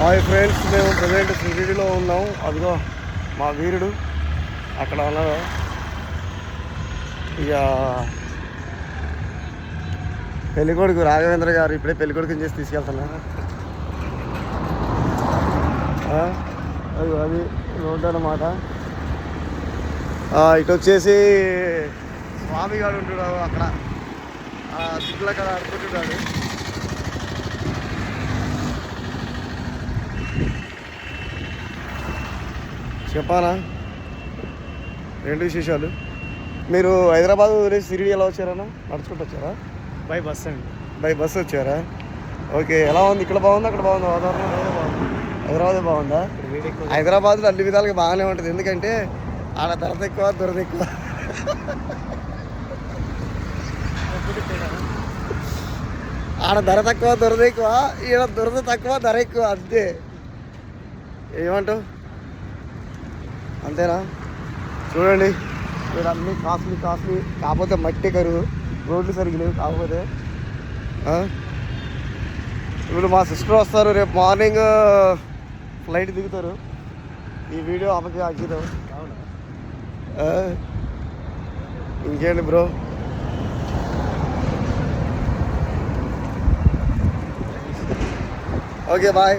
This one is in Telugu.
హాయ్ ఫ్రెండ్స్, మేము ప్రజెంట్ షిరిడీలో ఉన్నాం. అదిగో మా వీరుడు అక్కడ ఉన్నాడు. ఇక పెళ్ళికొడుకు రాఘవేంద్ర గారు ఇప్పుడే పెళ్ళికొడుకుని చేసి తీసుకెళ్తున్నారు. అది రోడ్డు అన్నమాట. ఇటు వచ్చేసి స్వామి గారు ఉంటున్నాడు అక్కడ, దిక్కులు అక్కడ ఆడుకుంటున్నాడు. చెప్పానా రెండు విశేషాలు. మీరు హైదరాబాద్ వదిలేసి షిరిడి ఎలా వచ్చారన్నా? నడుచుకుంటూ వచ్చారా? బై బస్ అండి. బై బస్సు వచ్చారా? ఓకే. ఎలా ఉంది? ఇక్కడ బాగుందా, అక్కడ బాగుందా వాతావరణం? హైదరాబాదే బాగుందా? హైదరాబాద్లో అన్ని విధాలుగా బాగానే ఉంటుంది. ఎందుకంటే ఆడ ధర ఎక్కువ, దురద ఎక్కువ. ఆడ ధర తక్కువ, దురద ఎక్కువ. ఈడ దురద తక్కువ, ధర ఎక్కువ. అంతే. ఏమంటావు? అంతేనా? చూడండి, ఇక్కడ అన్నీ కాస్ట్లీ కాకపోతే మట్టి కరువు, రోడ్లు సరిగ్గా లేవు. కాకపోతే ఇప్పుడు మా సిస్టర్ వస్తారు, రేపు మార్నింగ్ ఫ్లైట్ దిగుతారు. ఈ వీడియో ఆమెకి అంకితం. ఇంకేంటి బ్రో? Okay bye.